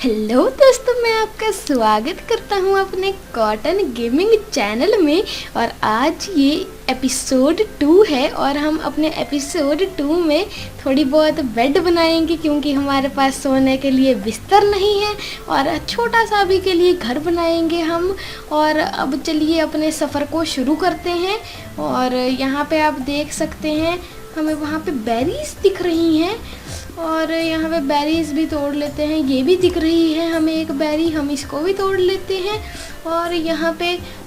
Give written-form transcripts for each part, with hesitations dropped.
Hello दोस्तों, मैं आपका स्वागत करता हूं अपने कॉटन गेमिंग चैनल में। और आज ये एपिसोड 2 है और हम अपने एपिसोड 2 में थोड़ी बहुत बेड बनाएंगे क्योंकि हमारे पास सोने के लिए बिस्तर नहीं है और छोटा सा भी के लिए घर बनाएंगे हम। और अब चलिए अपने सफ़र को शुरू करते हैं। और यहाँ पे आप देख सकते हैं हमें वहाँ पे बेरीज दिख रही हैं और यहाँ पे बेरीज भी तोड़ लेते हैं। ये भी दिख रही है हमें एक बेरी, हम इसको भी तोड़ लेते हैं। और यहाँ पे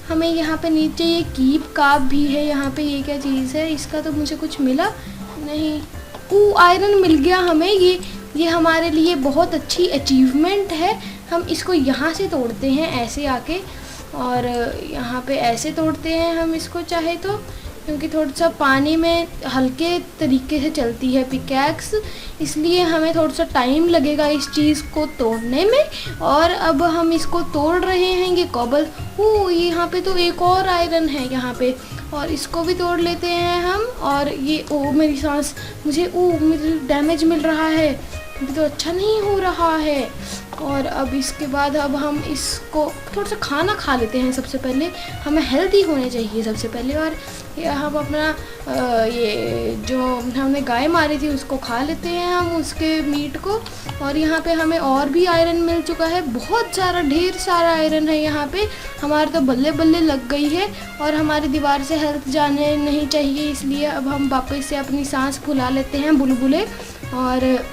हमें यहाँ पे नीचे ये कीप काप भी है। यहाँ पे ये क्या चीज़ है, इसका तो मुझे कुछ मिला नहीं। आयरन मिल गया हमें। ये हमारे लिए बहुत अच्छी अचीवमेंट है। हम इसको यहाँ से तोड़ते हैं ऐसे आके, और यहाँ पे ऐसे तोड़ते हैं हम इसको चाहे तो, क्योंकि थोड़ा सा पानी में हल्के तरीके से चलती है पिकैक्स, इसलिए हमें थोड़ा सा टाइम लगेगा इस चीज़ को तोड़ने में। और अब हम इसको तोड़ रहे हैं। ये कॉबल, यहाँ पे तो एक और आयरन है यहाँ पे, और इसको भी तोड़ लेते हैं हम। और ये मेरी सांस, मुझे डैमेज मिल रहा है, अभी तो अच्छा नहीं हो रहा है। और अब इसके बाद अब हम इसको थोड़ा सा खाना खा लेते हैं। सबसे पहले हमें हेल्दी होने चाहिए सबसे पहले। और हम अपना ये जो हमने गाय मारी थी उसको खा लेते हैं हम, उसके मीट को। और यहाँ पे हमें और भी आयरन मिल चुका है, बहुत सारा, ढेर सारा आयरन है यहाँ पे। हमारे तो बल्ले बल्ले लग गई है और हमारी दीवार से हेल्थ जाने नहीं चाहिए, इसलिए अब हम वापस से अपनी सांस फुला लेते हैं बुलबुले। और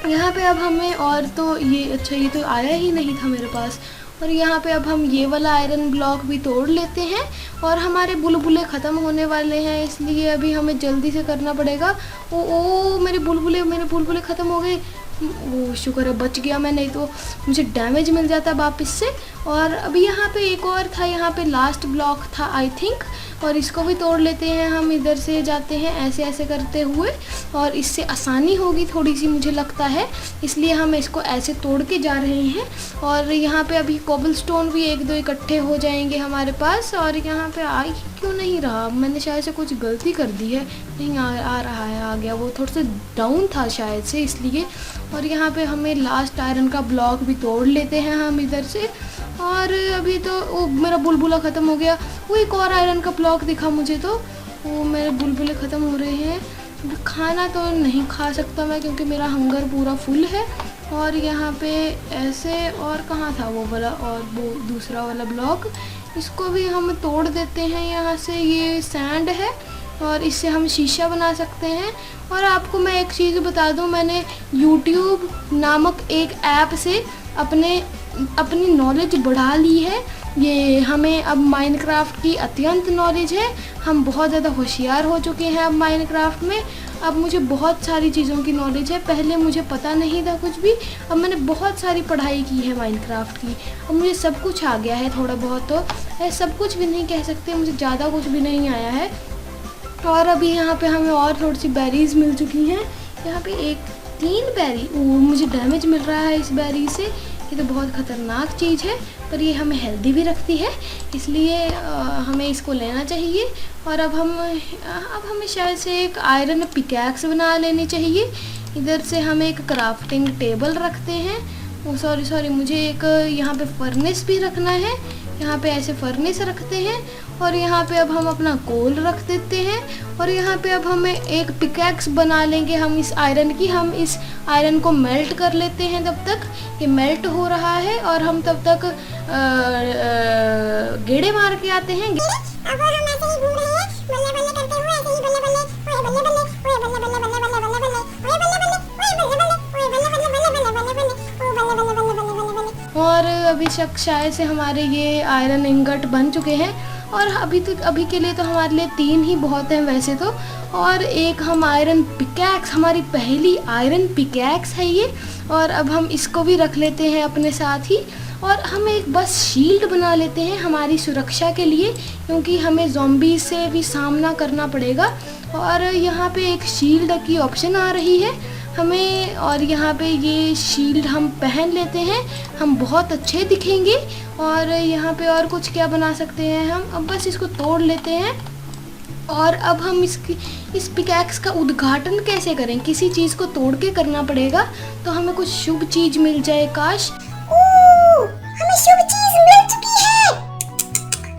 यहाँ पे अब हमें, और तो ये अच्छा, ये तो आया ही नहीं था मेरे पास। और यहाँ पे अब हम ये वाला आयरन ब्लॉक भी तोड़ लेते हैं। और हमारे बुलबुले ख़त्म होने वाले हैं, इसलिए अभी हमें जल्दी से करना पड़ेगा। मेरे बुलबुले ख़त्म हो गए। शुक्र है बच गया मैं, नहीं तो मुझे डैमेज मिल जाता वापस से। और अभी यहाँ पे एक और था, यहाँ पे लास्ट ब्लॉक था आई थिंक, और इसको भी तोड़ लेते हैं हम। इधर से जाते हैं ऐसे ऐसे करते हुए, और इससे आसानी होगी थोड़ी सी मुझे लगता है, इसलिए हम इसको ऐसे तोड़ के जा रहे हैं। और यहाँ पे अभी कोबलस्टोन भी एक दो इकट्ठे हो जाएंगे हमारे पास। और यहाँ पे आ क्यों नहीं रहा, मैंने शायद से कुछ गलती कर दी है। नहीं आ रहा है, आ गया। वो थोड़ा सा डाउन था शायद से, इसलिए। और यहाँ पे हमें लास्ट आयरन का ब्लॉक भी तोड़ लेते हैं हम इधर से। और अभी तो मेरा बुलबुला ख़त्म हो गया। वो एक और आयरन का ब्लॉक दिखा मुझे, तो वो मेरे बुलबुले ख़त्म हो रहे हैं। खाना तो नहीं खा सकता मैं क्योंकि मेरा हंगर पूरा फुल है। और यहाँ पे ऐसे, और कहाँ था वो वाला, और वो दूसरा वाला ब्लॉक, इसको भी हम तोड़ देते हैं यहाँ से। ये सैंड है और इससे हम शीशा बना सकते हैं। और आपको मैं एक चीज़ बता दूं, मैंने YouTube नामक एक ऐप से अपनी नॉलेज बढ़ा ली है। ये हमें अब माइनक्राफ्ट की अत्यंत नॉलेज है। हम बहुत ज़्यादा होशियार हो चुके हैं अब माइनक्राफ्ट में। अब मुझे बहुत सारी चीज़ों की नॉलेज है, पहले मुझे पता नहीं था कुछ भी। अब मैंने बहुत सारी पढ़ाई की है माइनक्राफ्ट की, अब मुझे सब कुछ आ गया है थोड़ा बहुत। तो सब कुछ भी नहीं कह सकते, मुझे ज़्यादा कुछ भी नहीं आया है। और अभी यहाँ पे हमें और थोड़ी सी बेरीज मिल चुकी हैं। यहाँ पे 3 बेरी, मुझे डैमेज मिल रहा है इस बेरी से। ये तो बहुत ख़तरनाक चीज़ है, पर ये हमें हेल्दी भी रखती है, इसलिए हमें इसको लेना चाहिए। और अब हमें शायद से एक आयरन पिकैक्स बना लेनी चाहिए। इधर से हम एक क्राफ्टिंग टेबल रखते हैं। सॉरी, मुझे एक यहाँ पे फर्नेस भी रखना है। यहाँ पे ऐसे फर्नेस रखते हैं। और यहाँ पे अब हम अपना कोल रख देते हैं। और यहाँ पे अब हमें एक पिकैक्स बना लेंगे हम इस आयरन की। हम इस आयरन को मेल्ट कर लेते हैं, तब तक ये मेल्ट हो रहा है। और हम तब तक गेड़े मार के आते हैं। अब हम ऐसे ही घूम रहे हैं, बल्ले बल्ले करते हुए, ऐसे ही बल्ले बल्ले, ओए बल्ले बल्ले, ओए बल्ले बल्ले बल्ले बल्ले बल्ले बल्ले, ओए बल्ले बल्ले, ओए बल्ले बल्ले, ओए बल्ले बल्ले बल्ले बल्ले बल्ले बल्ले, ओ बल्ले बल्ले बल्ले बल्ले बल्ले बल्ले। और अभी शायद से हमारे ये आयरन इंगट बन चुके हैं। और अभी के लिए तो हमारे लिए 3 ही बहुत हैं वैसे तो। और एक हम आयरन पिकैक्स, हमारी पहली आयरन पिकैक्स है ये। और अब हम इसको भी रख लेते हैं अपने साथ ही। और हम एक बस शील्ड बना लेते हैं हमारी सुरक्षा के लिए, क्योंकि हमें ज़ॉम्बी से भी सामना करना पड़ेगा। और यहाँ पे एक शील्ड की ऑप्शन आ रही है हमें, और यहाँ पे ये शील्ड हम पहन लेते हैं, हम बहुत अच्छे दिखेंगे। और यहाँ पे और कुछ क्या बना सकते हैं हम, अब बस इसको तोड़ लेते हैं। और अब हम इस पिकैक्स का उद्घाटन कैसे करें, किसी चीज़ को तोड़ के करना पड़ेगा, तो हमें कुछ शुभ चीज़ मिल जाए काश। हमें शुभ चीज मिल चुकी है।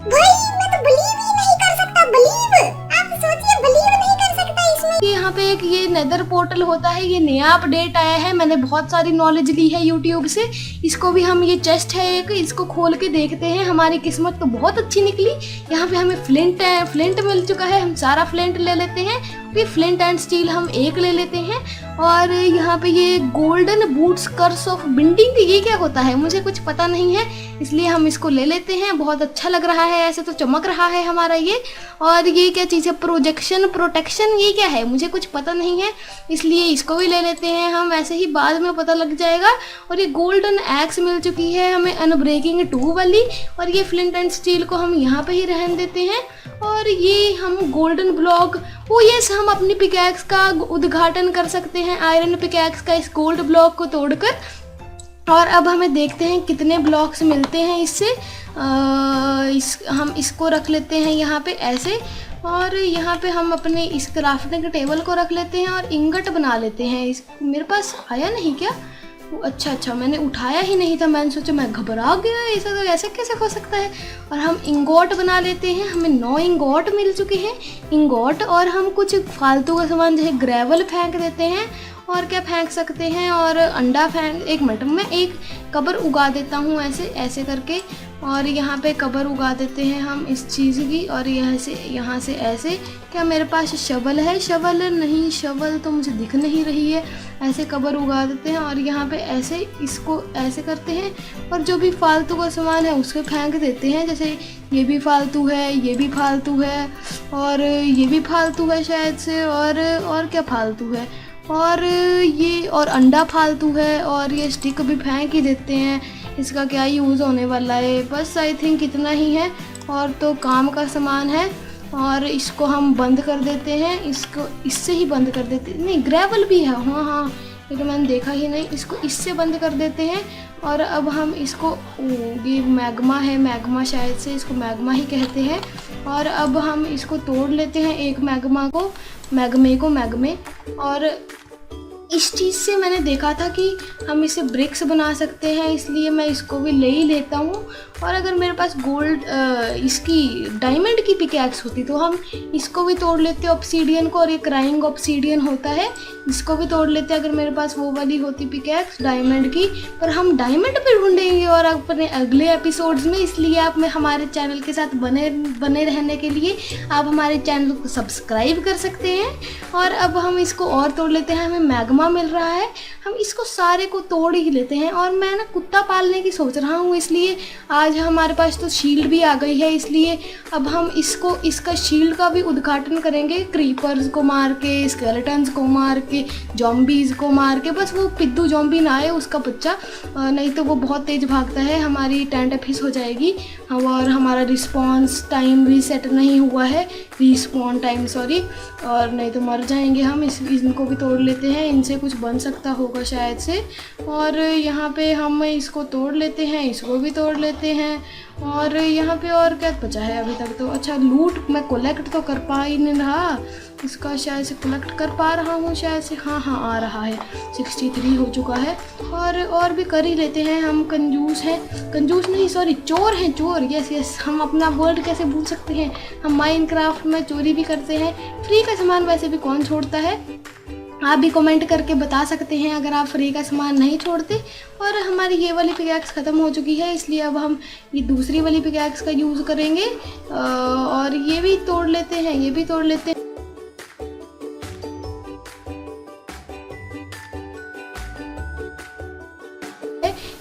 भाई मैं तो बिलीव ही नहीं कर सकता। बिलीव, आप सोचिए, बिलीव नहीं कर सकता इसमें। यहाँ पे एक ये नेदर पोर्टल होता है, ये नया अपडेट आया है। मैंने बहुत सारी नॉलेज ली है यूट्यूब से। इसको भी हम, ये चेस्ट है एक, इसको खोल के देखते हैं। हमारी किस्मत तो बहुत अच्छी निकली। यहाँ पे हमें फ्लिंट मिल चुका है। हम सारा फ्लिंट ले लेते हैं। ये फ्लिंट एंड स्टील हम एक ले लेते हैं। और यहाँ पे ये golden boots curse of binding, ये क्या होता है मुझे कुछ पता नहीं है, इसलिए हम इसको ले लेते हैं। बहुत अच्छा लग रहा है, ऐसे तो चमक रहा है हमारा ये। और ये क्या चीज़ है, प्रोटेक्शन, ये क्या है मुझे कुछ पता नहीं है, इसलिए इसको भी ले लेते हैं हम। ऐसे ही बाद में पता लग जाएगा। और ये गोल्डन एक्स मिल चुकी है हमें, अनब्रेकिंग 2 वाली। और ये फ्लिंट एंड स्टील को हम यहाँ पे ही रहने देते हैं। और ये हम गोल्डन ब्लॉक, वो यस, हम अपनी पिकैक्स का उद्घाटन कर सकते हैं, आयरन पिकैक्स का, इस गोल्ड ब्लॉक को तोड़कर। और अब हमें देखते हैं कितने ब्लॉक्स मिलते हैं इससे। हम इसको रख लेते हैं यहाँ पे ऐसे। और यहाँ पे हम अपने इस क्राफ्टिंग टेबल को रख लेते हैं और इंगट बना लेते हैं। मेरे पास आया नहीं क्या? अच्छा, मैंने उठाया ही नहीं था। मैंने सोचा, मैं घबरा गया, ऐसा तो ऐसे कैसे हो सकता है। और हम इंगोट बना लेते हैं। हमें 9 इंगोट मिल चुके हैं, इंगोट। और हम कुछ फालतू का सामान जैसे ग्रेवल फेंक देते हैं। और क्या फेंक सकते हैं, और अंडा फेंक, एक मिनट में एक कबर उगा देता हूँ ऐसे करके। और यहाँ पे कबर उगा देते हैं हम इस चीज़ की। और यहाँ से ऐसे। क्या मेरे पास शवल है? शवल नहीं, शवल तो मुझे दिख नहीं रही है। ऐसे कबर उगा देते हैं और यहाँ पे ऐसे इसको ऐसे करते हैं। और जो भी फालतू का सामान है उसको फेंक देते हैं। जैसे ये भी फालतू है, ये भी फालतू है, और ये भी फालतू है शायद से। और क्या फालतू है, और ये, और अंडा फालतू है। और ये स्टिक भी फेंक ही देते हैं, इसका क्या यूज़ होने वाला है। बस आई थिंक इतना ही है। और तो काम का सामान है। और इसको हम बंद कर देते हैं, इसको इससे ही बंद कर देते हैं। नहीं, ग्रेवल भी है, हाँ, ये तो मैंने देखा ही नहीं। इसको इससे बंद कर देते हैं। और अब हम इसको, ये मैग्मा है, मैग्मा शायद से इसको मैग्मा ही कहते हैं। और अब हम इसको तोड़ लेते हैं, एक मैग्मे। और इस चीज़ से मैंने देखा था कि हम इसे ब्रिक्स बना सकते हैं, इसलिए मैं इसको भी ले ही लेता हूँ। और अगर मेरे पास इसकी डायमंड की पिकैक्स होती तो हम इसको भी तोड़ लेते ऑब्सीडियन को। और ये क्राइंग ऑब्सीडियन होता है, इसको भी तोड़ लेते अगर मेरे पास वो वाली होती पिकैक्स डायमंड की। पर हम डायमंड पे ढूंढेंगे और अपने अगले एपिसोड्स में, इसलिए आप हमारे चैनल के साथ बने रहने के लिए आप हमारे चैनल को सब्सक्राइब कर सकते हैं। और अब हम इसको और तोड़ लेते हैं, हमें मैग्मा मिल रहा है, हम इसको सारे को तोड़ ही लेते हैं। और मैं ना कुत्ता पालने की सोच रहा हूँ, इसलिए आज हमारे पास तो शील्ड भी आ गई है, इसलिए अब हम इसका शील्ड का भी उद्घाटन करेंगे। क्रीपर्स को मार के, स्केलेटन्स को मार के, जॉम्बीज को मार के। बस वो पिद्दू जॉम्बी ना आए, उसका बच्चा, नहीं तो वो बहुत तेज भागता है, हमारी टेंट फिस हो जाएगी। और हमारा रिस्पॉन्स टाइम भी सेट नहीं हुआ है, रिस्पॉन टाइम सॉरी, और नहीं तो मर जाएंगे हम। इनको भी तोड़ लेते हैं, इनसे कुछ बन सकता होगा शायद से। और यहाँ पे हम इसको तोड़ लेते हैं, इसको भी तोड़ लेते हैं। और यहाँ पे और क्या बचा है अभी तक तो? अच्छा, लूट मैं कलेक्ट तो कर पा ही नहीं रहा, इसका शायद से कलेक्ट कर पा रहा हूँ शायद से। हाँ आ रहा है, 63 हो चुका है। और भी कर ही लेते हैं। हम कंजूस हैं, कंजूस नहीं सॉरी, चोर हैं, चोर। यस, हम अपना वर्ड कैसे भूल सकते हैं, हम माइनक्राफ्ट में चोरी भी करते हैं। फ्री का सामान वैसे भी कौन छोड़ता है, आप भी कमेंट करके बता सकते हैं अगर आप फ्री का सामान नहीं छोड़ते। और हमारी ये वाली पिकैक्स ख़त्म हो चुकी है, इसलिए अब हम ये दूसरी वाली पिकैक्स का यूज़ करेंगे। और ये भी तोड़ लेते हैं, ये भी तोड़ लेते हैं।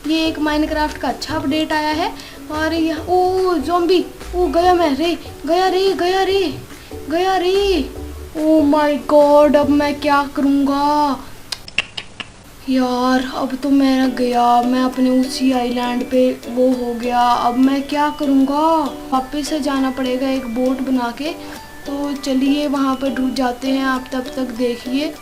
ये एक माइनक्राफ्ट का अच्छा अपडेट आया है। और यहाँ, ओ ज़ॉम्बी, ओ गया मैं रे, गया रे। ओ माय गॉड, अब मैं क्या करूँगा यार। अब तो मैं गया, मैं अपने उसी आइलैंड पे वो हो गया। अब मैं क्या करूँगा, वापस से जाना पड़ेगा एक बोट बना के। तो चलिए वहाँ पर डूब जाते हैं, आप तब तक देखिए।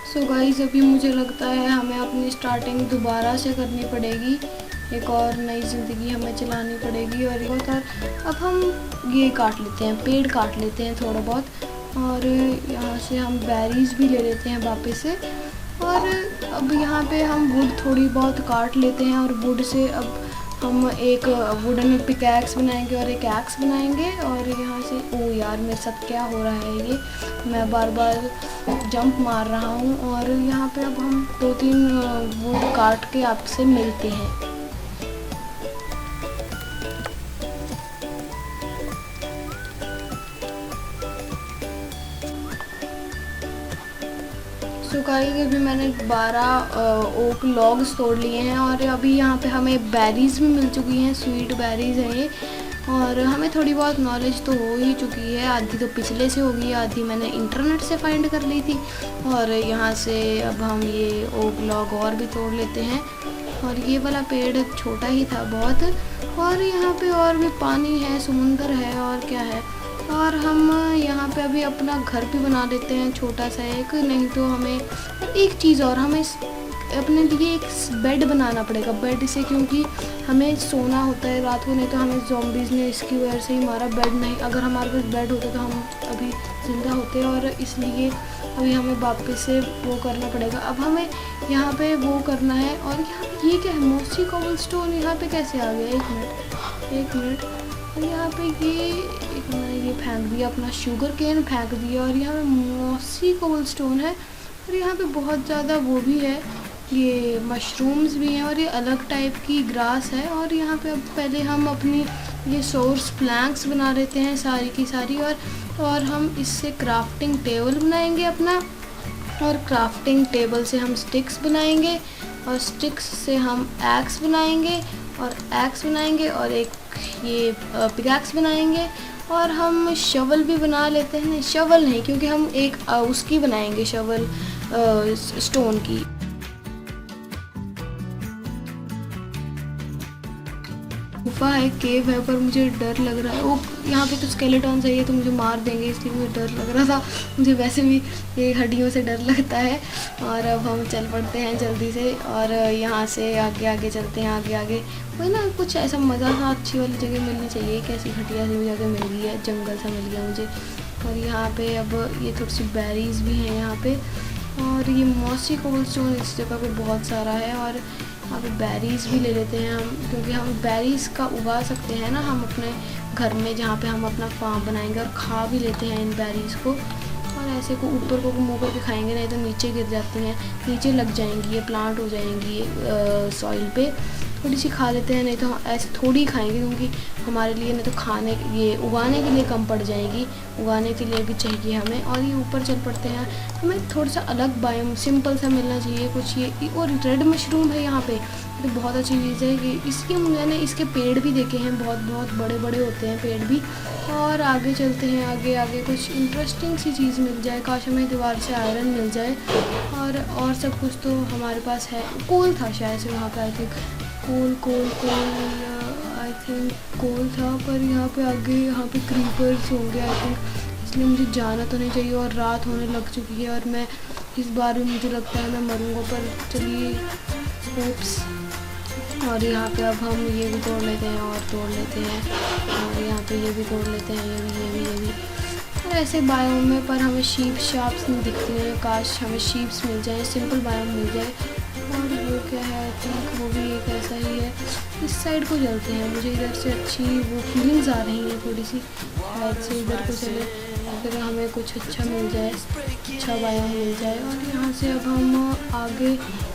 सो गाइस, अभी मुझे लगता है हमें अपनी स्टार्टिंग दोबारा से करनी पड़ेगी, एक और नई ज़िंदगी हमें चलानी पड़ेगी। और अब हम ये काट लेते हैं, पेड़ काट लेते हैं थोड़ा बहुत। और यहाँ से हम बेरीज भी ले लेते हैं वापस से। और अब यहाँ पे हम वुड थोड़ी बहुत काट लेते हैं और वुड से अब हम एक वुडन पिकैक्स बनाएंगे और एक एक्स बनाएंगे। और यहाँ से ओ यार मेरे साथ क्या हो रहा है, ये मैं बार बार जंप मार रहा हूँ। और यहाँ पे अब हम 2-3 वुड काट के आपसे मिलते हैं। सुखाई के भी मैंने 12 ओक लॉग्स तोड़ लिए हैं। और अभी यहाँ पे हमें बेरीज़ भी मिल चुकी हैं, स्वीट बेरीज़ हैं ये। और हमें थोड़ी बहुत नॉलेज तो हो ही चुकी है, आधी तो पिछले से होगी, आधी मैंने इंटरनेट से फाइंड कर ली थी। और यहाँ से अब हम ये ओक लॉग और भी तोड़ लेते हैं। और ये वाला पेड़ छोटा ही था बहुत। और यहाँ पे और भी पानी है, समुंदर है और क्या है। और हम यहाँ पे अभी अपना घर भी बना देते हैं छोटा सा एक, नहीं तो हमें एक चीज़ और, हमें अपने लिए एक बेड बनाना पड़ेगा। बेड से क्योंकि हमें सोना होता है रात को, नहीं तो हमें ज़ॉम्बीज़ ने इसकी वजह से ही मारा। बेड नहीं, अगर हमारे पास बेड होता तो हम अभी ज़िंदा होते। और इसलिए अभी हमें वापस से वो करना पड़ेगा। अब हमें यहाँ पे वो करना है। और ये क्या है, मॉसी कोबलस्टोन यहाँ पे कैसे आ गया? एक मिनट। और यहाँ पे ये फेंक दिया, अपना शुगर केन फेंक दिया। और यहाँ पे मॉसी कोबलस्टोन है। और यहाँ पे बहुत ज़्यादा वो भी है, ये मशरूम्स भी हैं और ये अलग टाइप की ग्रास है। और यहाँ पे अब पहले हम अपनी ये सोर्स प्लैंक्स बना लेते हैं सारी की सारी। और हम इससे क्राफ्टिंग टेबल बनाएंगे अपना। और क्राफ्टिंग टेबल से हम स्टिक्स बनाएंगे और स्टिक्स से हम एक्स बनाएंगे और एक्स बनाएंगे और एक ये पिकैक्स बनाएंगे। और हम शवल भी बना लेते हैं, नहीं शवल नहीं, क्योंकि हम एक उसकी बनाएंगे शवल स्टोन की। गुफा है, केव है, पर मुझे डर लग रहा है। वो यहाँ पे तो स्केलेटॉन्स है, ये तो मुझे मार देंगे, इसलिए मुझे डर लग रहा था। मुझे वैसे भी ये हड्डियों से डर लगता है। और अब हम चल पड़ते हैं जल्दी से और यहाँ से आगे आगे चलते हैं, आगे आगे। वही ना, कुछ ऐसा मज़ा सा अच्छी वाली जगह मिलनी चाहिए। कैसी घटिया सी जगह मिल गई है, जंगल सा मिल गया मुझे। और यहाँ पे अब ये थोड़ी सी बेरीज़ भी हैं यहाँ पे। और ये मॉसी कोबलस्टोन इस जगह पे बहुत सारा है। और यहाँ पे बेरीज़ भी ले लेते हैं हम, क्योंकि हम बेरीज़ का उगा सकते हैं ना हम अपने घर में, जहाँ पे हम अपना फार्म बनाएंगे। और खा भी लेते हैं इन बेरीज़ को। और ऐसे को ऊपर को मुँह करके खाएंगे, नहीं तो नीचे गिर जाती हैं, नीचे लग जाएंगी, ये प्लांट हो जाएंगी ये सॉइल पे। थोड़ी सी खा लेते हैं, नहीं तो ऐसे थोड़ी ही खाएंगे, क्योंकि हमारे लिए नहीं तो खाने ये उगाने के लिए कम पड़ जाएगी, उगाने के लिए भी चाहिए हमें। और ये ऊपर चल पड़ते हैं। हमें थोड़ा सा अलग बायोम सिंपल सा मिलना चाहिए कुछ। ये और रेड मशरूम है यहाँ पे, तो बहुत अच्छी चीज़ है कि इसके मैंने इसके पेड़ भी देखे हैं, बहुत बहुत बड़े बड़े होते हैं पेड़ भी। और आगे चलते हैं, आगे आगे कुछ इंटरेस्टिंग सी चीज़ मिल जाए। काश हमें दीवार से आयरन मिल जाए। और सब कुछ तो हमारे पास है। कोल था शायद से वहाँ पे, I think coal I think कोल था। पर यहाँ पे आगे यहाँ पे क्रीपर्स होंगे आई थिंक, इसलिए मुझे जाना तो नहीं चाहिए। और रात होने लग चुकी है और मैं इस बार भी मुझे लगता है मैं मरूंगा। पर चलिए होप्स। और यहाँ पे अब हम ये भी तोड़ लेते हैं और तोड़ लेते हैं। और यहाँ पे ये भी तोड़ लेते हैं, ये भी। और ऐसे बायोम में पर हमें शीप शाप्स नहीं दिखती हैं। काश हमें शीप्स मिल जाए, सिंपल बायोम मिल जाए। और वो क्या है, आई थिंक वो भी एक ऐसा ही है। इस साइड को चलते हैं, मुझे इधर से अच्छी वो फीलिंग्स आ रही हैं थोड़ी सी। शायद से इधर को चले, अगर हमें कुछ अच्छा मिल जाए, अच्छा बायोम मिल जाए। और यहाँ से अब हम आगे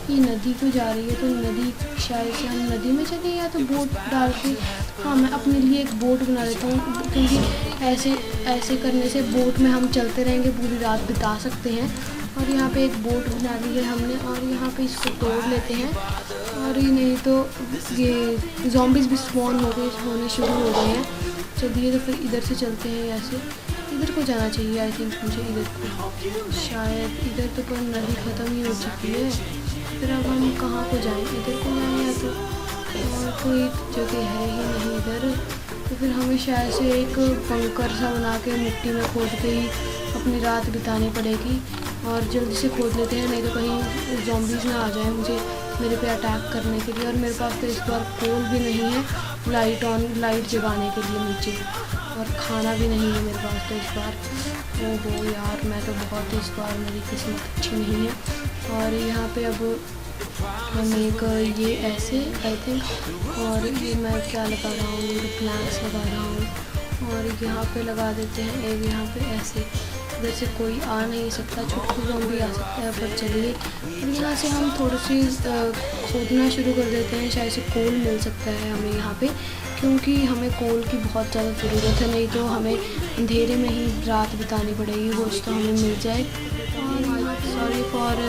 ये नदी को जा रही है, तो नदी शायद से हम नदी में चले या तो बोट डाल के। हाँ, मैं अपने लिए एक बोट बना लेता हूँ, क्योंकि ऐसे करने से बोट में हम चलते रहेंगे, पूरी रात बिता सकते हैं। और यहाँ पे एक बोट बना ली है हमने। और यहाँ पे इसको तोड़ लेते हैं। और ये नहीं तो ये ज़ॉम्बीज़ भी स्पॉन होने शुरू हो गए हैं। चलिए तो फिर इधर से चलते हैं, ऐसे इधर को जाना चाहिए आई थिंक मुझे, इधर को शायद। इधर तो पर नदी ख़त्म ही हो चुकी है। फिर अब हम कहाँ को जाएँ, इधर को जाएँ या तो और कोई जगह है ही नहीं इधर। तो फिर हमें शायद से एक बंकर सा बना के मिट्टी में खोद के ही अपनी रात बितानी पड़ेगी। और जल्दी से खोद लेते हैं, नहीं तो कहीं ज़ॉम्बीज़ ना आ जाए मेरे पे अटैक करने के लिए। और मेरे पास तो इस बार कोल भी नहीं है लाइट जगाने के लिए नीचे, और खाना भी नहीं है मेरे पास तो इस बार। ओहो यार, मैं तो बहुत इस बार मेरी किस्मत अच्छी नहीं है। और यहाँ पे अब हम एक ये ऐसे आई थिंक, और ये मैं क्या लगा रहा हूँ, ये प्लांट्स लगा रहा हूँ, और यहाँ पे लगा देते हैं एक यहाँ पे ऐसे। इधर से कोई आ नहीं सकता, छुटकू ज़ॉम्बी आ सकता है, पर चलिए। और यहाँ से हम थोड़ी सी खोदना शुरू कर देते हैं, शायद से कोल मिल सकता है हमें यहाँ पे, क्योंकि हमें कोल की बहुत ज़्यादा ज़रूरत है, नहीं तो हमें अंधेरे में ही रात बितानी पड़ेगी। वो तो हमें मिल जाए। सॉरी फॉर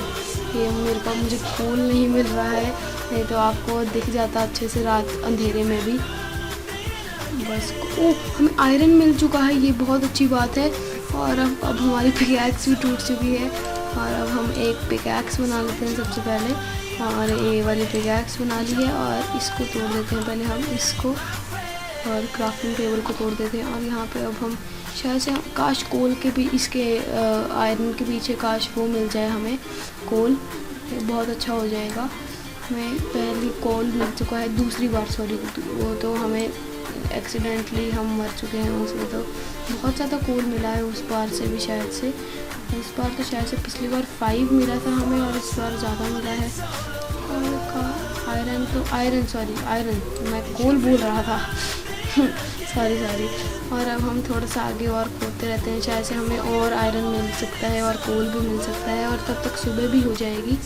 ये मेरे पास मुझे कोल नहीं मिल रहा है, नहीं तो आपको दिख जाता अच्छे से रात अंधेरे में भी। बस हमें आयरन मिल चुका है, ये बहुत अच्छी बात है। और अब हमारी पिकैक्स भी टूट चुकी है, और अब हम एक पिकैक्स बना लेते हैं सबसे पहले। और ये वाली पिकैक्स बना ली है, और इसको तोड़ देते हैं पहले हम इसको, और क्राफ्टिंग टेबल को तोड़ देते हैं। और यहाँ पे अब हम शायद से काश कोल के भी इसके आयरन के पीछे काश वो मिल जाए हमें कोल, बहुत अच्छा हो जाएगा। हमें पहली कोल मिल चुका है, दूसरी बार सॉरी, वो तो हमें एक्सीडेंटली हम मर चुके हैं उसमें, तो बहुत ज़्यादा कोल मिला है उस बार से भी शायद से। इस बार तो शायद से पिछली बार 5 मिला था हमें, और इस बार ज़्यादा मिला है। और आयरन मैं कोल बोल रहा था सॉरी। और अब हम थोड़ा सा आगे और खोदते रहते हैं, शायद से हमें और आयरन मिल सकता है और कोल भी मिल सकता है, और तब तक सुबह भी हो जाएगी।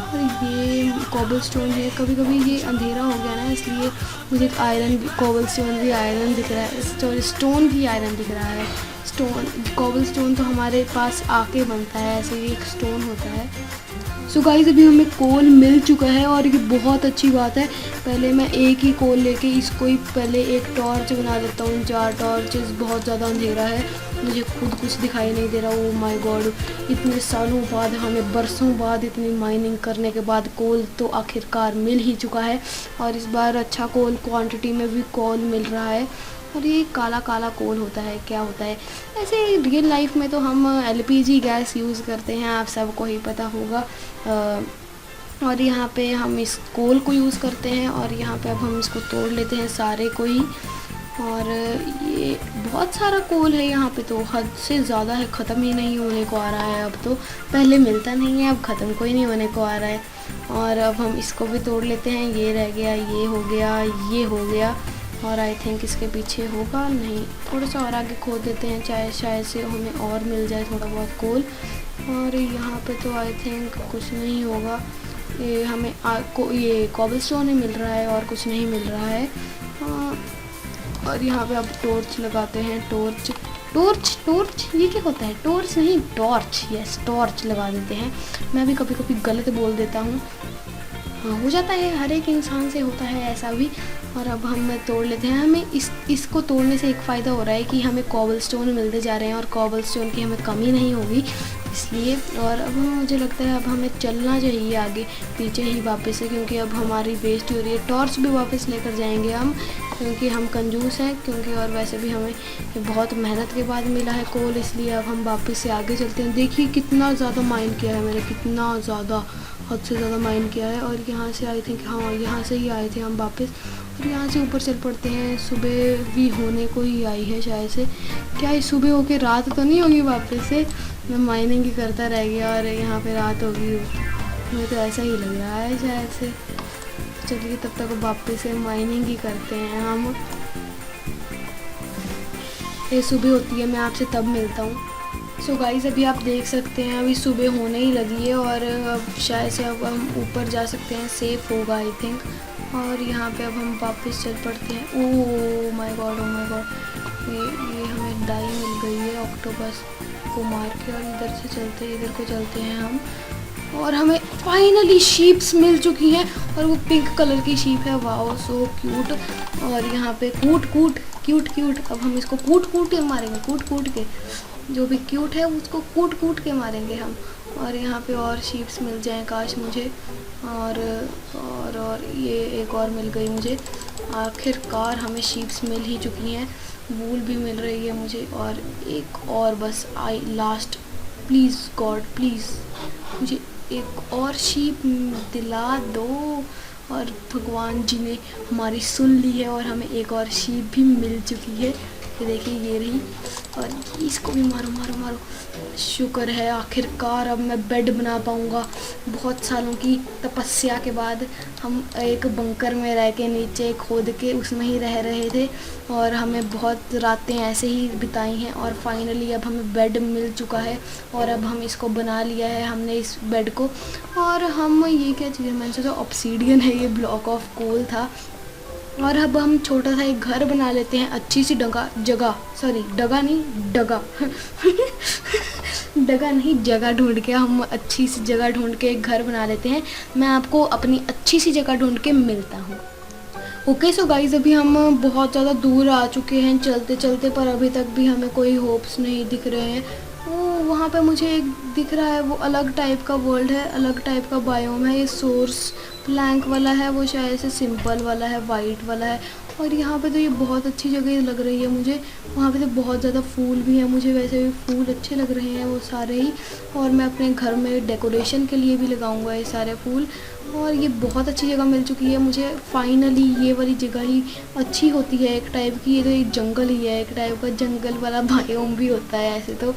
और ये कॉबल स्टोन है, कभी कभी ये अंधेरा हो गया ना, इसलिए मुझे आयरन भी, कॉबल स्टोन भी आयरन दिख रहा है, स्टोन भी आयरन दिख रहा है। कॉबल स्टोन तो हमारे पास आके बनता है, ऐसे ही एक स्टोन होता है। सो गाइस अभी हमें कोल मिल चुका है, और ये बहुत अच्छी बात है। पहले मैं एक ही कोल लेके इसको ही पहले एक टॉर्च बना देता हूँ। 4 टॉर्चेस, बहुत ज़्यादा अंधेरा है, मुझे खुद कुछ दिखाई नहीं दे रहा। ओ माय गॉड, इतने सालों बाद, हमें बरसों बाद, इतनी माइनिंग करने के बाद कोल तो आखिरकार मिल ही चुका है। और इस बार अच्छा कोल क्वांटिटी में भी कोल मिल रहा है। और ये काला काला कोल होता है, क्या होता है? ऐसे रियल लाइफ में तो हम LPG गैस यूज़ करते हैं, आप सबको ही पता होगा। और यहाँ पे हम इस कोल को यूज़ करते हैं, और यहाँ पे अब हम इसको तोड़ लेते हैं सारे को ही। और ये बहुत सारा कोल है यहाँ पे, तो हद से ज़्यादा है, ख़त्म ही नहीं होने को आ रहा है अब तो। पहले मिलता नहीं है, अब ख़त्म कोई नहीं होने को आ रहा है। और अब हम इसको भी तोड़ लेते हैं, ये रह गया, ये हो गया, ये हो गया। और आई थिंक इसके पीछे होगा, नहीं, थोड़ा सा और आगे खोद देते हैं, चाहे शायद से हमें और मिल जाए थोड़ा बहुत कोल। और यहाँ पे तो आई थिंक कुछ नहीं होगा, ये हमें ये कॉबल स्टोन ही मिल रहा है और कुछ नहीं मिल रहा है। और यहाँ पे अब टॉर्च लगाते हैं, टॉर्च ये क्या होता है? टॉर्च नहीं, टॉर्च, यस टॉर्च लगा देते हैं। मैं भी कभी कभी गलत बोल देता हूँ, हाँ हो जाता है, हर एक इंसान से होता है ऐसा भी। और अब हम तोड़ लेते हैं। हमें इसको तोड़ने से एक फ़ायदा हो रहा है कि हमें कॉबल स्टोन मिलते जा रहे हैं, और कॉबल स्टोन की हमें कमी नहीं होगी इसलिए। और अब मुझे लगता है अब हमें चलना चाहिए आगे पीछे ही वापस से, क्योंकि अब हमारी वेस्ट हो रही है। टॉर्च भी वापस लेकर जाएंगे हम, क्योंकि हम कंजूस हैं, क्योंकि और वैसे भी हमें बहुत मेहनत के बाद मिला है कोल, इसलिए अब हम वापस से आगे चलते हैं। देखिए कितना ज़्यादा माइन किया है मैंने, कितना ज़्यादा, हद से ज़्यादा माइन किया है। और यहाँ से आई थिंक, हाँ यहाँ से ही आए थे हम वापस, और यहाँ से ऊपर चल पड़ते हैं। सुबह भी होने को ही आई है शायद से, क्या ये सुबह होके रात तो नहीं होगी वापस से? मैं माइनिंग ही करता रह गया और यहाँ पे रात होगी, मुझे तो ऐसा ही लग रहा है शायद से। चलिए तब तक वापस से माइनिंग ही करते हैं हम। ये सुबह होती है, मैं आपसे तब मिलता हूँ। सो गाइस अभी आप देख सकते हैं अभी सुबह होने ही लगी है, और अब शायद से अब हम ऊपर जा सकते हैं, सेफ़ होगा आई थिंक। और यहाँ पे अब हम वापस चल पड़ते हैं। ओह माय गॉड, ये हमें डाई मिल गई है ऑक्टोपस को मार के। और इधर को चलते हैं हम, और हमें फाइनली शीप्स मिल चुकी हैं, और वो पिंक कलर की शीप है, वाओ सो क्यूट। और यहाँ पे क्यूट, अब हम इसको कूट के मारेंगे, कूट के, जो भी क्यूट है उसको कूट के मारेंगे हम। और यहाँ पे और शीप्स मिल जाएं काश मुझे, और ये एक और मिल गई मुझे। आखिरकार हमें शीप्स मिल ही चुकी हैं, वूल भी मिल रही है मुझे, और एक और बस लास्ट, प्लीज़ गॉड प्लीज़ मुझे एक और शीप दिला दो। और भगवान जी ने हमारी सुन ली है, और हमें एक और शीप भी मिल चुकी है। ये देखिए ये रही, और इसको भी मारो मारो मारो। शुक्र है आखिरकार अब मैं बेड बना पाऊँगा। बहुत सालों की तपस्या के बाद हम एक बंकर में रह के नीचे खोद के उसमें ही रह रहे थे और हमें बहुत रातें ऐसे ही बिताई हैं और फाइनली अब हमें बेड मिल चुका है और अब हम इसको बना लिया है हमने इस बेड को। और हम ये क्या चीज़ है, मैंने सोचा ऑब्सीडियन है, ये ब्लॉक ऑफ कोल था। और अब हम छोटा सा एक घर बना लेते हैं, अच्छी सी डगा जगह ढूंढ के हम अच्छी सी जगह ढूंढ के एक घर बना लेते हैं। मैं आपको अपनी अच्छी सी जगह ढूंढ के मिलता हूँ। ओके सो गाइज, अभी हम बहुत ज़्यादा दूर आ चुके हैं चलते चलते, पर अभी तक भी हमें कोई होप्स नहीं दिख रहे हैं। वहाँ पे मुझे एक दिख रहा है, वो अलग टाइप का वर्ल्ड है, अलग टाइप का बायोम है। ये सोर्स प्लैंक वाला है, वो शायद से सिंपल वाला है, वाइट वाला है। और यहाँ पे तो ये बहुत अच्छी जगह लग रही है मुझे। वहाँ पे तो बहुत ज़्यादा फूल भी हैं, मुझे वैसे भी फूल अच्छे लग रहे हैं वो सारे ही। और मैं अपने घर में डेकोरेशन के लिए भी लगाऊंगा ये सारे फूल। और ये बहुत अच्छी जगह मिल चुकी है मुझे फाइनली। ये वाली जगह ही अच्छी होती है एक टाइप की, ये तो एक जंगल ही है, एक टाइप का जंगल वाला बायोम भी होता है ऐसे तो।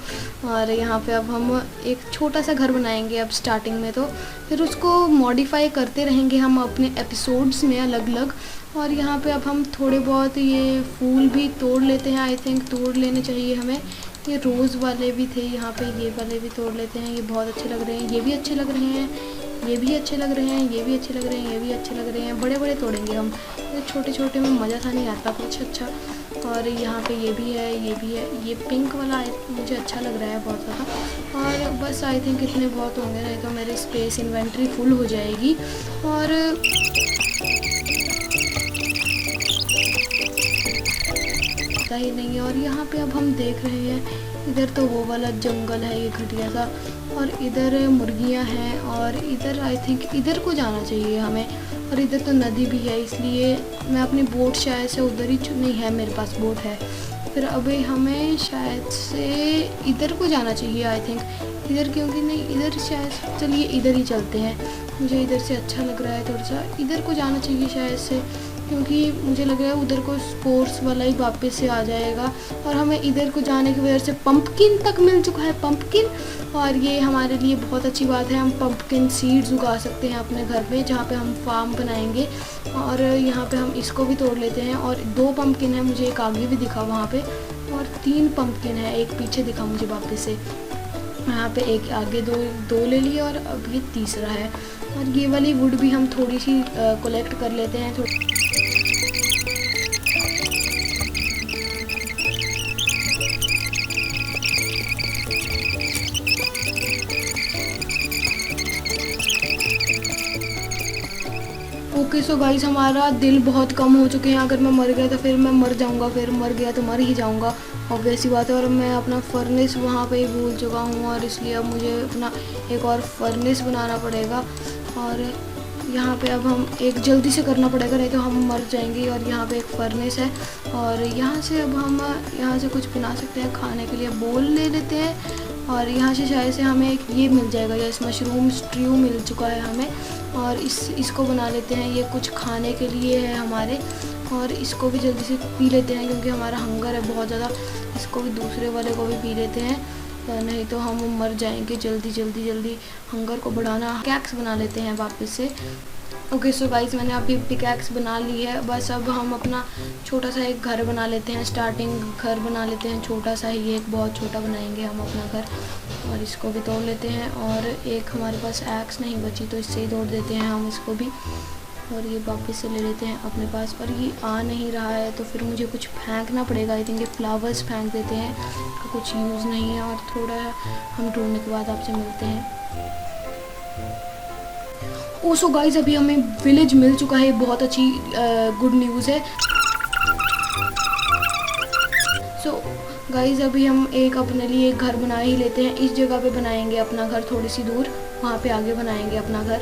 और यहाँ पे अब हम एक छोटा सा घर बनाएंगे अब स्टार्टिंग में, तो फिर उसको मॉडिफाई करते रहेंगे हम अपने एपिसोड्स में अलग अलग। और यहाँ पे अब हम थोड़े बहुत ये फूल भी तोड़ लेते हैं, आई थिंक तोड़ लेने चाहिए हमें। ये रोज़ वाले भी थे यहाँ पे, ये वाले भी तोड़ लेते हैं, ये बहुत अच्छे लग रहे हैं, ये भी अच्छे लग रहे हैं, ये भी अच्छे लग रहे हैं, ये भी अच्छे लग रहे हैं, ये भी अच्छे लग रहे हैं। बड़े बड़े तोड़ेंगे हम, छोटे छोटे में मज़ा सा नहीं आता कुछ अच्छा। और यहाँ पे ये भी है, ये भी है, ये पिंक वाला मुझे अच्छा लग रहा है बहुत ज़्यादा। और बस आई थिंक इतने बहुत होंगे, नहीं तो मेरी स्पेस इन्वेंट्री फुल हो जाएगी। और ही नहीं है। और यहाँ पे अब हम देख रहे हैं इधर तो वो वाला जंगल है, ये घटिया सा, और इधर मुर्गियाँ हैं, और इधर आई थिंक इधर को जाना चाहिए हमें। और इधर तो नदी भी है, इसलिए मैं अपनी बोट शायद से उधर ही नहीं है, मेरे पास बोट है। फिर अभी हमें शायद से इधर को जाना चाहिए आई थिंक, इधर क्योंकि नहीं इधर शायद, चलिए इधर ही चलते हैं, मुझे इधर से अच्छा लग रहा है थोड़ा सा। इधर को जाना चाहिए शायद से, क्योंकि मुझे लग रहा है उधर को स्पोर्ट्स वाला ही वापस से आ जाएगा। और हमें इधर को जाने की वजह से पंपकिन तक मिल चुका है, पंपकिन। और ये हमारे लिए बहुत अच्छी बात है, हम पंपकिन सीड्स उगा सकते हैं अपने घर पे, जहाँ पे हम फार्म बनाएंगे। और यहाँ पे हम इसको भी तोड़ लेते हैं। और 2 पंपकिन है, मुझे एक आगे भी दिखा वहाँ पे, और 3 पंपकिन है, एक पीछे दिखा मुझे वापस से। यहाँ पे एक आगे दो ले लिए, और अब ये तीसरा है। और ये वाली वुड भी हम थोड़ी सी कलेक्ट कर लेते हैं। ओके सो गाइस, हमारा दिल बहुत कम हो चुके हैं। अगर मैं मर गया तो फिर मैं मर जाऊंगा, फिर मर गया तो मर ही जाऊंगा, ऑब्वियस सी बात है। और मैं अपना फर्नेस वहाँ पे ही भूल चुका हूँ, और इसलिए अब मुझे अपना एक और फर्नेस बनाना पड़ेगा। और यहाँ पे अब हम एक जल्दी से करना पड़ेगा, नहीं तो हम मर जाएंगे। और यहाँ पे एक फर्नेस है, और यहाँ से अब हम यहाँ से कुछ बना सकते हैं खाने के लिए, बोल ले लेते हैं। और यहाँ से शायद से हमें एक ये मिल जाएगा, या इस मशरूम स्ट्रू मिल चुका है हमें, और इसको बना लेते हैं, ये कुछ खाने के लिए है हमारे। और इसको भी जल्दी से पी लेते हैं, क्योंकि हमारा हंगर है बहुत ज़्यादा। इसको भी दूसरे वाले को भी पी लेते हैं, नहीं तो हम मर जाएंगे जल्दी। हंगर को बढ़ाना, पिकैक्स बना लेते हैं वापस से। ओके सो गाइस, मैंने अभी पिकैक्स बना ली है। बस अब हम अपना छोटा सा एक घर बना लेते हैं, स्टार्टिंग घर बना लेते हैं, छोटा सा ही, एक बहुत छोटा बनाएंगे हम अपना घर। और इसको भी तोड़ लेते हैं। और एक हमारे पास एक्स नहीं बची, तो इससे ही तोड़ देते हैं हम इसको भी। और ये वापस से ले लेते हैं अपने पास। और ये आ नहीं रहा है, तो फिर मुझे कुछ फेंकना पड़ेगा, आई थिंक ये फ्लावर्स फेंक देते हैं, का कुछ यूज़ नहीं है। और थोड़ा हम ढूंढने के बाद आपसे मिलते हैं। ओसो गाइज, अभी हमें विलेज मिल चुका है, बहुत अच्छी गुड न्यूज़ है। सो गाइज, अभी हम एक अपने लिए एक घर बना ही लेते हैं। इस जगह पे बनाएंगे अपना घर, थोड़ी सी दूर, वहाँ पे आगे बनाएंगे अपना घर।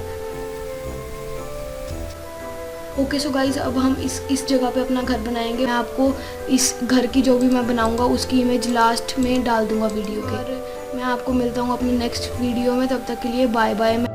ओके सो गाइज, अब हम इस जगह पे अपना घर बनाएंगे। मैं आपको इस घर की जो भी मैं बनाऊंगा उसकी इमेज लास्ट में डाल दूंगा वीडियो के। और मैं आपको मिलता हूँ अपनी नेक्स्ट वीडियो में, तब तक के लिए बाय बाय।